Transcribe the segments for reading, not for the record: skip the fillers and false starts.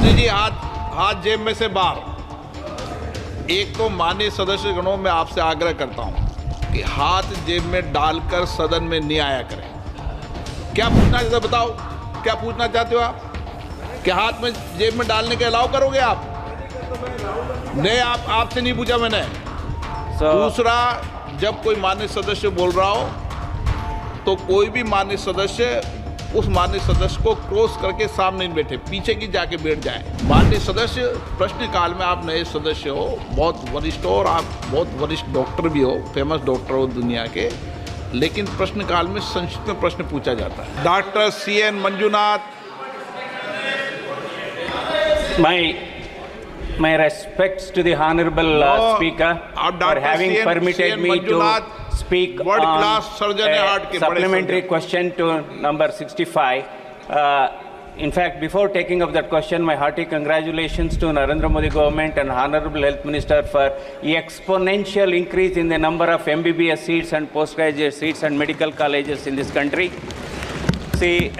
मंत्री जी हाथ हाथ जेब में से बाहर। एक तो माननीय सदस्य गणों में आपसे आग्रह करता हूं कि हाथ जेब में डालकर सदन में नहीं आया करें। क्या पूछना चाहते हो बताओ, क्या पूछना चाहते हो आप? क्या हाथ में जेब में डालने के अलाउ करोगे आप? नहीं, आपसे नहीं पूछा मैंने। दूसरा, जब कोई माननीय सदस्य बोल रहा हो तो कोई भी माननीय सदस्य उस माननीय सदस्य को क्रॉस करके सामने नहीं बैठे, पीछे की जाके बैठ जाए। माननीय सदस्य, प्रश्नकाल में आप नए सदस्य हो, बहुत वरिष्ठ हो और आप बहुत वरिष्ठ डॉक्टर भी हो, फेमस डॉक्टर हो दुनिया के, लेकिन प्रश्नकाल में संक्षिप्त में प्रश्न पूछा जाता है। Doctor CN Manjunath. My respects to the honorable speaker for having permitted me to speak on supplementary question to number 65. In fact, before taking up that question, my hearty congratulations to Narendra Modi government and Honorable Health Minister for the exponential increase in the number of MBBS seats and postgraduate seats and medical colleges in this country. See,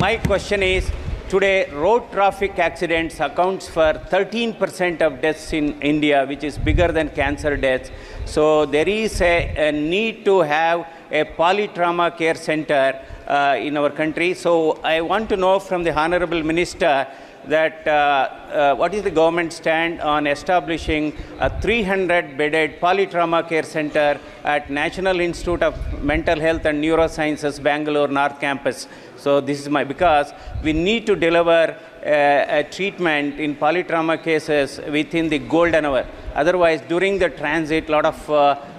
my question is, today, road traffic accidents accounts for 13% of deaths in India, which is bigger than cancer deaths. So there is a need to have a polytrauma care center in our country. So I want to know from the Honorable Minister that what is the government stand on establishing a 300-bedded polytrauma care center at National Institute of Mental Health and Neurosciences, Bangalore North Campus. So this is because we need to deliver a treatment in polytrauma cases within the golden hour. Otherwise, during the transit, a lot of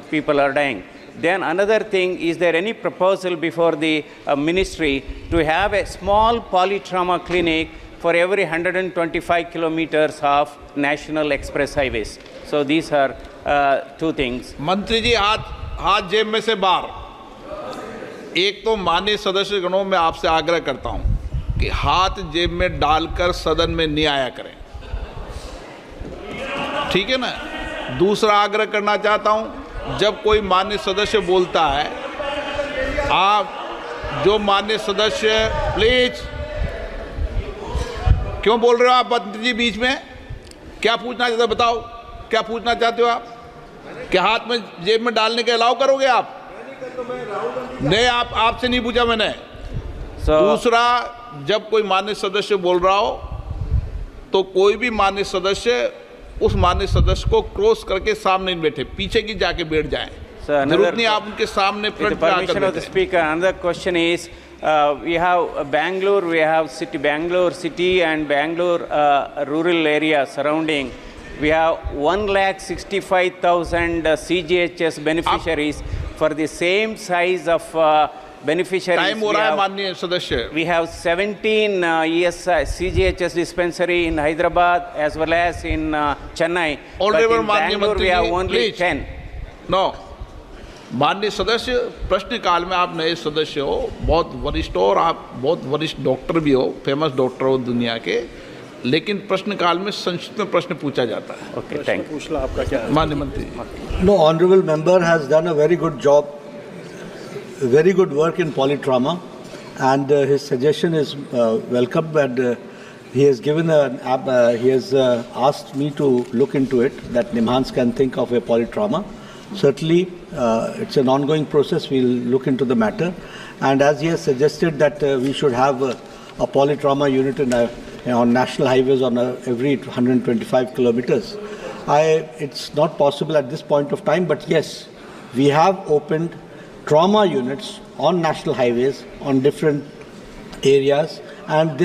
people are dying. Then another thing, is there any proposal before the ministry to have a small polytrauma clinic for every 125 kilometers of national express highways? So these are two things. मंत्री जी हाथ जेब में से बाहर। एक तो माननीय सदस्य गणों में आपसे आग्रह करता हूं कि हाथ जेब में डालकर सदन में नहीं आया करें, ठीक है ना। दूसरा आग्रह करना चाहता हूं, जब कोई माननीय सदस्य बोलता है, आप जो माननीय सदस्य, प्लीज, क्यों बोल रहे हो आप मंत्री जी बीच में? क्या पूछना चाहते हो बताओ, क्या पूछना चाहते हो आप? क्या हाथ में जेब में डालने के अलाउ करोगे आप? नहीं, आपसे नहीं पूछा मैंने। दूसरा, जब कोई माननीय सदस्य बोल रहा हो तो कोई भी माननीय सदस्य उस माननीय सदस्य को क्रॉस करके सामने नहीं बैठे, पीछे की जाके बैठ जाए। जरूरत नहीं आप उनके सामने permission of the speaker. Another question is, we have Bangalore, we have Bangalore city and Bangalore rural area surrounding. We have 1,65,000 CGHS beneficiaries. For the same size of beneficiaries, time हो रहा है माननीय सदस्य। We have 17 CGHS dispensary in Hyderabad as well as in Chennai. But in Bangalore we have only 10. No. माननीय सदस्य, प्रश्नकाल में आप नए सदस्य हो, बहुत वरिष्ठ हो और आप बहुत वरिष्ठ डॉक्टर भी हो, फेमस डॉक्टर हो दुनिया के, लेकिन प्रश्नकाल में संक्षिप्त में प्रश्न पूछा जाता है। Okay, thank you. आपका क्या माननीय मंत्री? No, honorable member has done a very good job, very good work in polytrauma, and his suggestion is welcome. And he has given he has asked me to look into it, that Nimhans can think of a polytrauma. Certainly, it's an ongoing process. We'll look into the matter, and as he has suggested that we should have a polytrauma unit on national highways on every 125 kilometers. It's not possible at this point of time, but yes, we have opened trauma units on national highways on different areas, and this